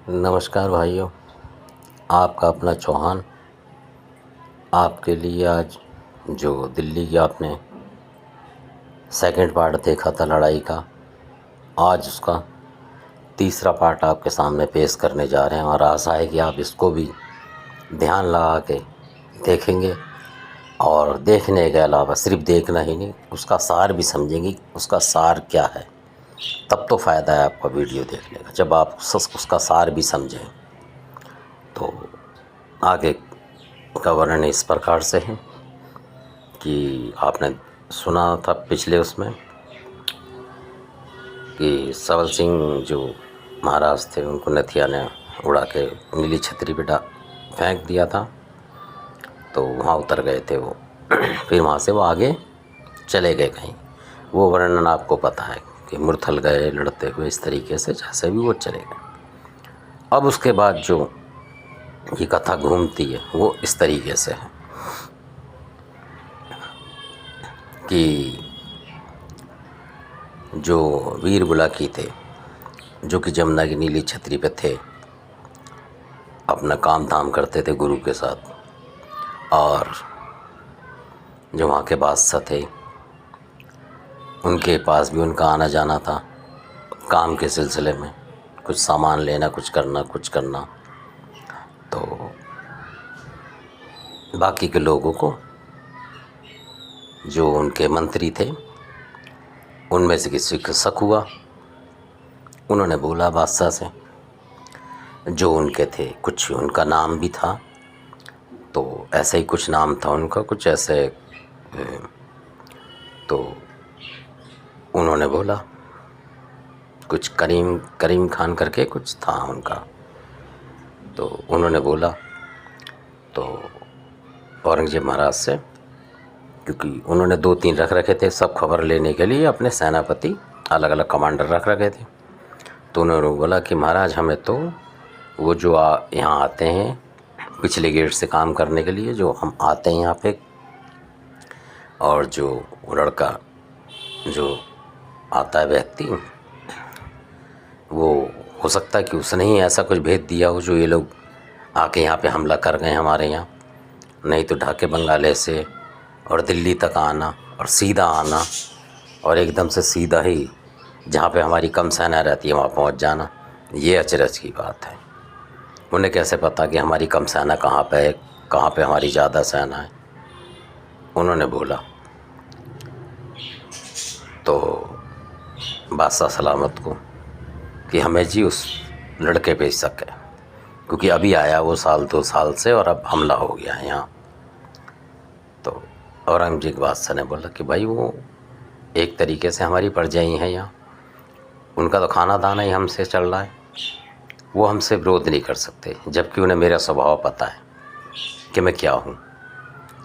नमस्कार भाइयों। आपका अपना चौहान आपके लिए आज जो दिल्ली की आपने सेकंड पार्ट देखा था लड़ाई का, आज उसका तीसरा पार्ट आपके सामने पेश करने जा रहे हैं और आशा है कि आप इसको भी ध्यान लगा के देखेंगे और देखने के अलावा सिर्फ देखना ही नहीं, उसका सार भी समझेंगे। उसका सार क्या है, तब तो फ़ायदा है आपका वीडियो देखने का, जब आप उसका सार भी समझें। तो आगे का वर्णन इस प्रकार से है कि आपने सुना था पिछले उसमें कि सबल सिंह जो महाराज थे उनको नथिया ने उड़ा के नीली छतरी पे फेंक दिया था, तो वहाँ उतर गए थे वो। फिर वहाँ से वो आगे चले गए कहीं, वो वर्णन आपको पता है कि मुरथल गए लड़ते हुए, इस तरीके से जैसे भी वो चले गए। अब उसके बाद जो ये कथा घूमती है वो इस तरीके से है कि जो वीर बुलाकी थे, जो कि जमुना की नीली छतरी पे थे, अपना काम धाम करते थे गुरु के साथ, और जो वहाँ के बादशाह थे उनके पास भी उनका आना जाना था काम के सिलसिले में, कुछ सामान लेना, कुछ करना। तो बाकी के लोगों को, जो उनके मंत्री थे, उनमें से किसी को शक हुआ। उन्होंने बोला बादशाह से, जो उनके थे, कुछ उनका नाम भी था, तो ऐसे ही कुछ नाम था उनका, कुछ ऐसे। तो उन्होंने बोला कुछ करीम खान करके कुछ था उनका, तो उन्होंने बोला तो औरंगजेब महाराज से, क्योंकि उन्होंने 2-3 रख रखे थे सब खबर लेने के लिए, अपने सेनापति अलग अलग कमांडर रख रखे थे। तो उन्होंने बोला कि महाराज हमें तो वो जो यहाँ आते हैं पिछले गेट से काम करने के लिए, जो हम आते हैं यहाँ पे, और जो वो लड़का जो आता है व्यक्ति, वो हो सकता है कि उसने ही ऐसा कुछ भेज दिया हो जो ये लोग आके यहाँ पे हमला कर गए हमारे यहाँ। नहीं तो ढाके बंगाले से और दिल्ली तक आना और सीधा आना, और एकदम से सीधा ही जहाँ पे हमारी कम सेना रहती है वहाँ पहुँच जाना, ये अचरज की बात है। उन्हें कैसे पता कि हमारी कम सेना कहाँ पे है, कहाँ पे हमारी ज़्यादा सेना है। उन्होंने बोला तो बादशाह सलामत को कि हमें जी उस लड़के पे शक है, क्योंकि अभी आया वो 1-2 साल से और अब हमला हो गया है यहाँ। तो औरंगजेब बादशाह ने बोला कि भाई वो एक तरीके से हमारी प्रजा ही है यहाँ, उनका तो खाना दाना ही हमसे चल रहा है, वो हमसे विरोध नहीं कर सकते, जबकि उन्हें मेरा स्वभाव पता है कि मैं क्या हूँ।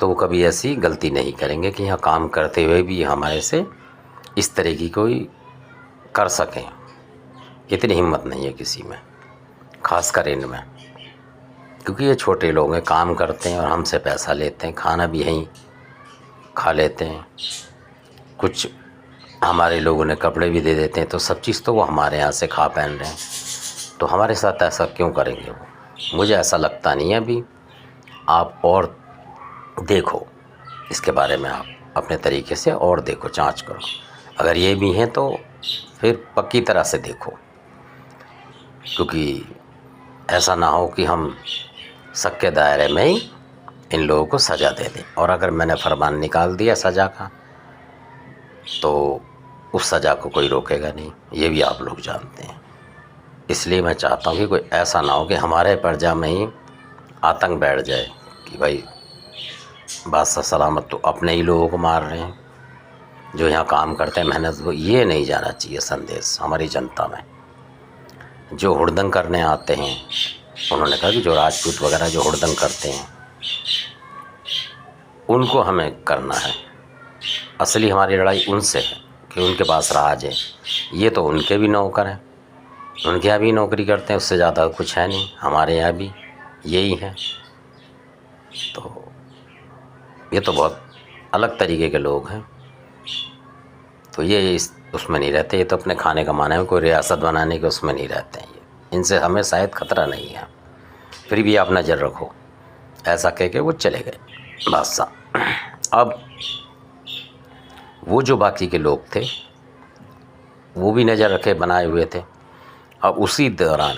तो वो कभी ऐसी गलती नहीं करेंगे कि यहाँ काम करते हुए भी हमारे से इस तरह की कोई कर सकें। इतनी हिम्मत नहीं है किसी में, खासकर इनमें, क्योंकि ये छोटे लोग हैं, काम करते हैं और हमसे पैसा लेते हैं, खाना भी यहीं खा लेते हैं, कुछ हमारे लोगों ने कपड़े भी दे देते हैं, तो सब चीज़ तो वो हमारे यहाँ से खा पहन रहे हैं, तो हमारे साथ ऐसा क्यों करेंगे वो। मुझे ऐसा लगता नहीं है। अभी आप और देखो इसके बारे में, आप अपने तरीके से और देखो, जांच करो, अगर ये भी हैं तो फिर पक्की तरह से देखो, क्योंकि ऐसा ना हो कि हम शक के दायरे में ही इन लोगों को सज़ा दे दें, और अगर मैंने फरमान निकाल दिया सज़ा का तो उस सज़ा को कोई रोकेगा नहीं, ये भी आप लोग जानते हैं। इसलिए मैं चाहता हूँ कि कोई ऐसा ना हो कि हमारे प्रजा में ही आतंक बैठ जाए कि भाई बादशाह सलामत तो अपने ही लोगों को मार रहे हैं, जो यहाँ काम करते हैं मेहनत को। ये नहीं जाना चाहिए संदेश हमारी जनता में। जो हुड़दंग करने आते हैं, उन्होंने कहा कि जो राजपूत वगैरह जो हुड़दंग करते हैं उनको हमें करना है। असली हमारी लड़ाई उनसे है कि उनके पास राज है, ये तो उनके भी नौकर हैं, उनके यहाँ भी नौकरी करते हैं, उससे ज़्यादा कुछ है नहीं, हमारे यहाँ भी यही है। तो ये तो बहुत अलग तरीके के लोग हैं, तो ये उसमें नहीं रहते, ये तो अपने खाने कमाने में, कोई रियासत बनाने के उसमें नहीं रहते हैं ये। इनसे हमें शायद खतरा नहीं है, फिर भी आप नज़र रखो। ऐसा कह के वो चले गए बादशाह। अब वो जो बाकी के लोग थे वो भी नज़र रखे बनाए हुए थे। अब उसी दौरान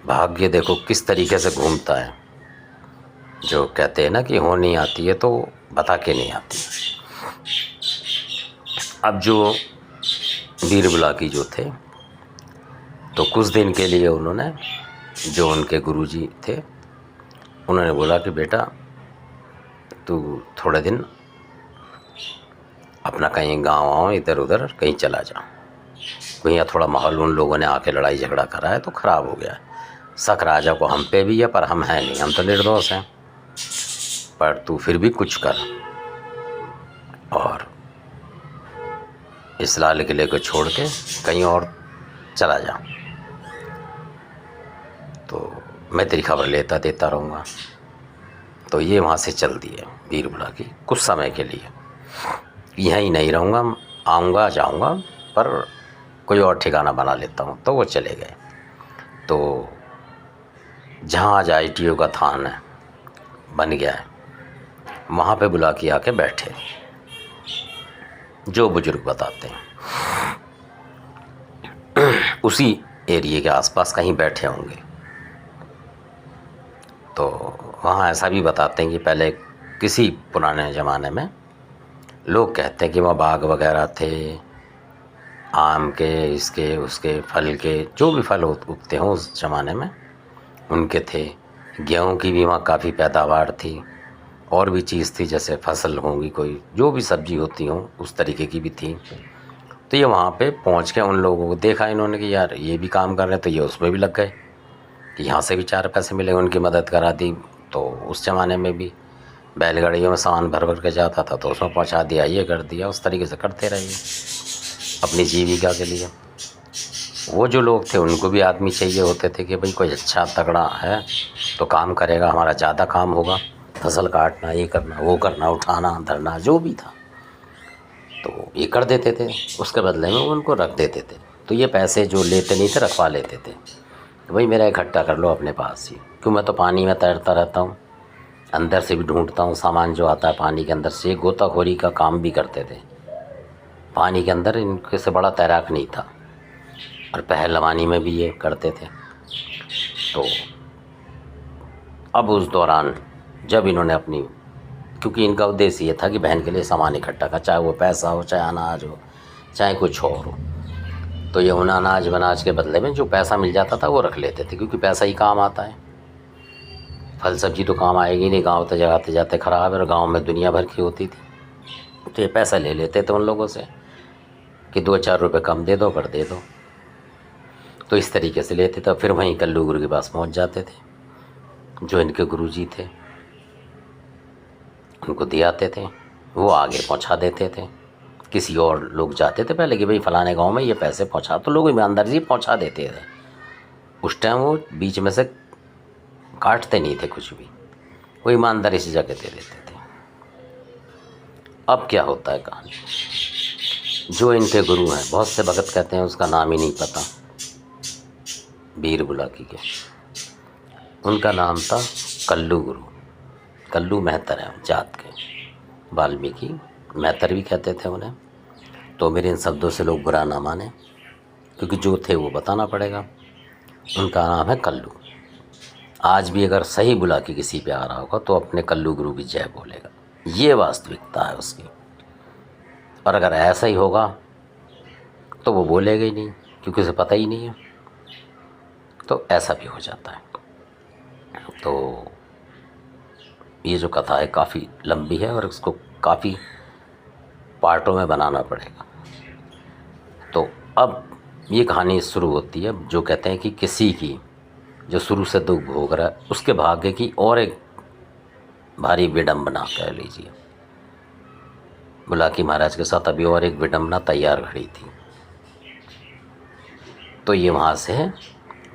भाग्य देखो किस तरीके से घूमता है। जो कहते हैं ना कि हो नहीं आती है तो बता के नहीं आती। अब जो बीरबुलाकी जो थे तो कुछ दिन के लिए उन्होंने, जो उनके गुरुजी थे, उन्होंने बोला कि बेटा तू थोड़े दिन अपना कहीं गाँव आओ, इधर उधर कहीं चला जा। कहीं यहाँ थोड़ा माहौल उन लोगों ने आके लड़ाई झगड़ा करा है तो ख़राब हो गया है। शक राजा को हम पे भी है, पर हम हैं नहीं, हम तो निर्दोष हैं। पर तू फिर भी कुछ कर और इस लाल किले को छोड़ के कहीं और चला जा, तो मैं तेरी खबर लेता देता रहूँगा। तो ये वहाँ से चल दिए बीरबुलाकी कुछ समय के लिए। यहीं नहीं रहूँगा, आऊँगा जाऊँगा, पर कोई और ठिकाना बना लेता हूँ। तो वो चले गए। तो जहाँ आज ITO का थान है बन गया है, वहाँ पे बुलाकी आके बैठे, जो बुजुर्ग बताते हैं उसी एरिए के आसपास कहीं बैठे होंगे। तो वहाँ ऐसा भी बताते हैं कि पहले किसी पुराने ज़माने में लोग कहते हैं कि वहाँ बाग वगैरह थे, आम के, इसके उसके फल के, जो भी फल उगते हों उस ज़माने में उनके थे। गेहूँ की भी वहाँ काफ़ी पैदावार थी, और भी चीज़ थी, जैसे फसल होंगी कोई, जो भी सब्जी होती हों उस तरीके की भी थी। तो ये वहाँ पे पहुँच के उन लोगों को देखा इन्होंने कि यार ये भी काम कर रहे हैं, तो ये उसमें भी लग गए कि यहाँ से भी 4 पैसे मिलेंगे। उनकी मदद करा दी। तो उस ज़माने में भी बैलगाड़ियों में सामान भर भर के जाता था, तो उसमें पहुँचा दिया, ये कर दिया, उस तरीके से करते रहिए अपनी जीविका के लिए। वो जो लोग थे उनको भी आदमी चाहिए होते थे कि भाई कोई अच्छा तगड़ा है तो काम करेगा, हमारा ज़्यादा काम होगा, फसल काटना, ये करना, वो करना, उठाना धरना जो भी था, तो ये कर देते थे। उसके बदले में उनको रख देते थे। तो ये पैसे जो लेते नहीं थे रखवा लेते थे, तो भाई मेरा इकट्ठा कर लो अपने पास ही, क्यों मैं तो पानी में तैरता रहता हूँ, अंदर से भी ढूंढता हूँ सामान जो आता है पानी के अंदर से। गोताखोरी का काम भी करते थे पानी के अंदर, इनके से बड़ा तैराक नहीं था, और पहलवानी में भी ये करते थे। तो अब उस दौरान जब इन्होंने अपनी, क्योंकि इनका उद्देश्य ये था कि बहन के लिए सामान इकट्ठा कर, चाहे वो पैसा हो, चाहे अनाज हो, चाहे कुछ और हो, तो ये उन अनाज वनाज के बदले में जो पैसा मिल जाता था वो रख लेते थे, क्योंकि पैसा ही काम आता है। फल सब्जी तो काम आएगी नहीं, गाँव तो जाते जाते ख़राब है, और गाँव में दुनिया भर की होती थी। तो ये पैसा ले लेते थे उन लोगों से कि 2-4 रुपये कम दे दो, पर दे दो। तो इस तरीके से लेते थे। फिर वहीं कल्लू गुरु के पास पहुंच जाते थे, जो इनके गुरुजी थे, उनको दिए आते थे, वो आगे पहुंचा देते थे। किसी और लोग जाते थे पहले कि भाई फलाने गांव में ये पैसे पहुंचा, तो लोग ईमानदारी से पहुंचा देते थे। उस टाइम वो बीच में से काटते नहीं थे कुछ भी, वो ईमानदारी से जाके दे देते थे। अब क्या होता है कहानी, जो इनके गुरु हैं, बहुत से भगत कहते हैं उसका नाम ही नहीं पता, बीरबुलाकी के, उनका नाम था कल्लू गुरु। कल्लू मेहतर है जात के, वाल्मीकि मेहतर भी कहते थे उन्हें। तो मेरे इन शब्दों से लोग बुरा ना माने, क्योंकि जो थे वो बताना पड़ेगा। उनका नाम है कल्लू। आज भी अगर सही बुलाकी किसी पे आ रहा होगा तो अपने कल्लू गुरु की जय बोलेगा, ये वास्तविकता है उसकी। और अगर ऐसा ही होगा तो वो बोलेगा ही नहीं, क्योंकि उसे पता ही नहीं है। तो ऐसा भी हो जाता है। तो ये जो कथा है काफ़ी लंबी है और इसको काफ़ी पार्टों में बनाना पड़ेगा। तो अब ये कहानी शुरू होती है, जो कहते हैं कि किसी की जो शुरू से दुख भोग रहा है उसके भाग्य की और एक भारी विडंबना कह लीजिए। बुलाकी महाराज के साथ अभी और एक विडंबना तैयार खड़ी थी। तो ये वहाँ से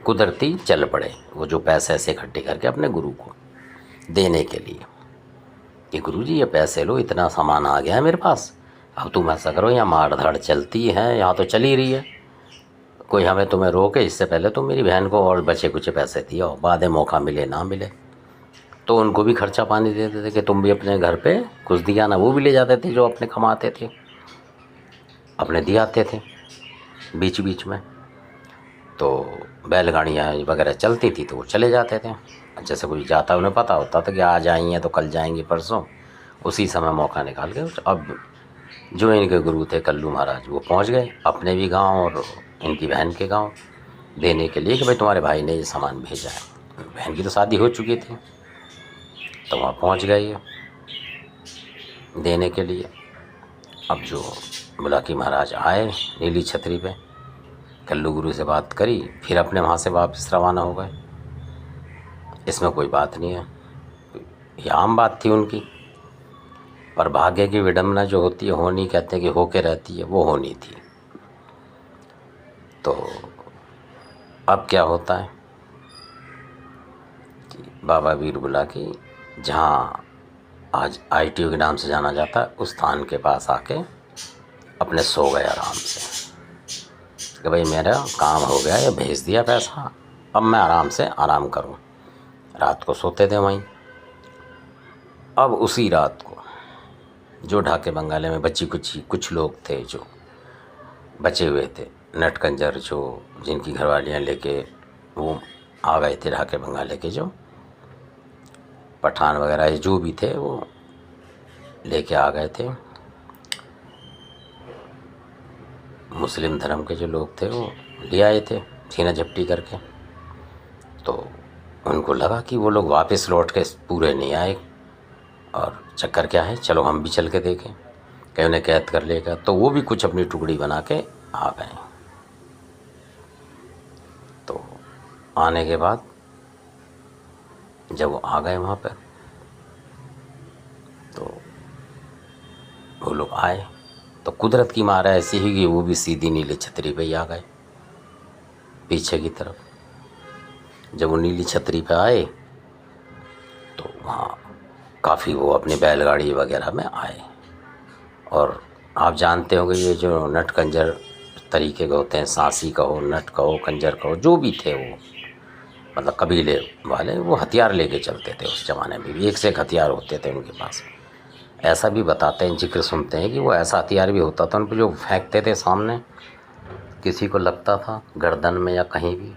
कुदरती चल पड़े, वो जो पैसे ऐसे इकट्ठे करके अपने गुरु को देने के लिए कि गुरुजी ये पैसे लो, इतना सामान आ गया है मेरे पास, अब तुम ऐसा करो, यहाँ मार धाड़ चलती है, यहाँ तो चल ही रही है, कोई हमें तुम्हें रोके इससे पहले तुम मेरी बहन को और बचे कुछ पैसे दिए हो, बाद में मौका मिले ना मिले तो उनको भी खर्चा पानी देते थे कि तुम भी अपने घर पे कुछ दिया ना। वो भी ले जाते थे जो अपने कमाते थे, अपने दिए आते थे बीच बीच में। तो बैलगाड़ियाँ वगैरह चलती थी तो वो चले जाते थे। जैसे कोई जाता उन्हें पता होता था कि आज आई हैं तो कल जाएंगे परसों, उसी समय मौका निकाल के। अब जो इनके गुरु थे कल्लू महाराज, वो पहुंच गए अपने भी गांव और इनकी बहन के गांव देने के लिए कि भाई तुम्हारे भाई ने ये सामान भेजा है। बहन की तो शादी हो चुकी थी तो वहाँ पहुंच गए ये देने के लिए। अब जो बुलाकी महाराज आए नीली छतरी पे, कल्लू गुरु से बात करी, फिर अपने वहाँ से वापस रवाना हो गए। इसमें कोई बात नहीं है, ये आम बात थी उनकी। पर भाग्य की विडंबना जो होती है होनी, कहते हैं कि होके रहती है, वो होनी थी। तो अब क्या होता है कि बाबा वीर बुलाकी, जहाँ आज ITO के नाम से जाना जाता है, उस स्थान के पास आके अपने सो गए आराम से कि भाई मेरा काम हो गया, ये भेज दिया पैसा, अब मैं आराम से आराम करूं। रात को सोते थे वहीं। अब उसी रात को जो ढाके बंगाले में बची कुछ लोग थे जो बचे हुए थे, नटकंजर जो जिनकी घरवालियाँ लेके वो आ गए थे, ढाके बंगाले के जो पठान वगैरह जो भी थे वो लेके आ गए थे। मुस्लिम धर्म के जो लोग थे वो ले आए थे छीना झपटी करके। तो उनको लगा कि वो लोग वापस लौट के पूरे नहीं आए और चक्कर क्या है, चलो हम भी चल के देखें, कहीं उन्हें कैद कर लेगा। तो वो भी कुछ अपनी टुकड़ी बना के आ गए। तो आने के बाद जब वो आ गए वहाँ पर, तो वो लोग आए तो कुदरत की मार ऐसी ही कि वो भी सीधी नीली छतरी पे ही आ गए पीछे की तरफ। जब वो नीली छतरी पे आए तो वहाँ काफ़ी वो अपनी बैलगाड़ी वगैरह में आए। और आप जानते होंगे ये जो नट कंजर तरीके के होते हैं, सांसी कहो, नट कहो, कंजर कहो, जो भी थे वो मतलब कबीले वाले, वो हथियार लेके चलते थे उस ज़माने में भी। एक से एक हथियार होते थे उनके पास। ऐसा भी बताते हैं, जिक्र सुनते हैं कि वो ऐसा हथियार भी होता था उन पर जो फेंकते थे सामने, किसी को लगता था गर्दन में या कहीं भी,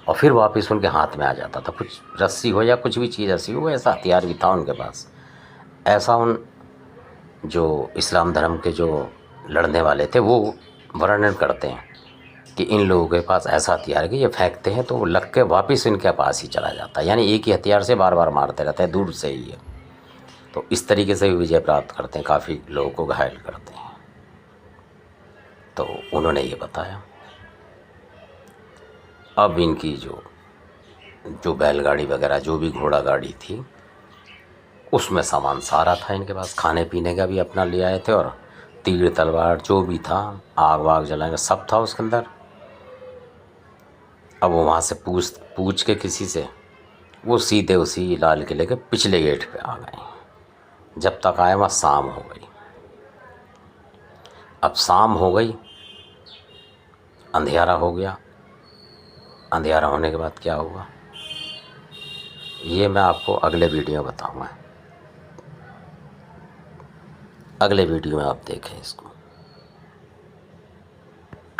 और फिर वापस उनके हाथ में आ जाता था। कुछ रस्सी हो या कुछ भी चीज़ ऐसी हो, ऐसा हथियार भी था उनके पास। ऐसा उन जो इस्लाम धर्म के जो लड़ने वाले थे वो वर्णन करते हैं कि इन लोगों के पास ऐसा हथियार है कि ये फेंकते हैं तो वो लग के वापस इनके पास ही चला जाता है, यानी एक ही हथियार से बार बार मारते रहते हैं दूर से ही है। तो इस तरीके से भी विजय प्राप्त करते हैं, काफ़ी लोगों को घायल करते हैं। तो उन्होंने ये बताया। अब इनकी जो बैलगाड़ी वगैरह जो भी घोड़ा गाड़ी थी उसमें सामान सारा था इनके पास, खाने पीने का भी अपना ले आए थे, और तीर तलवार जो भी था, आग वाग जलाने सब था उसके अंदर। अब वो वहाँ से पूछ के किसी से वो सीधे उसी लाल किले के पिछले गेट पे आ गए। जब तक आए वहाँ शाम हो गई। अब शाम हो गई, अंधेरा हो गया। अंधेरा होने के बाद क्या हुआ ये मैं आपको अगले वीडियो में बताऊंगा। अगले वीडियो में आप देखें इसको।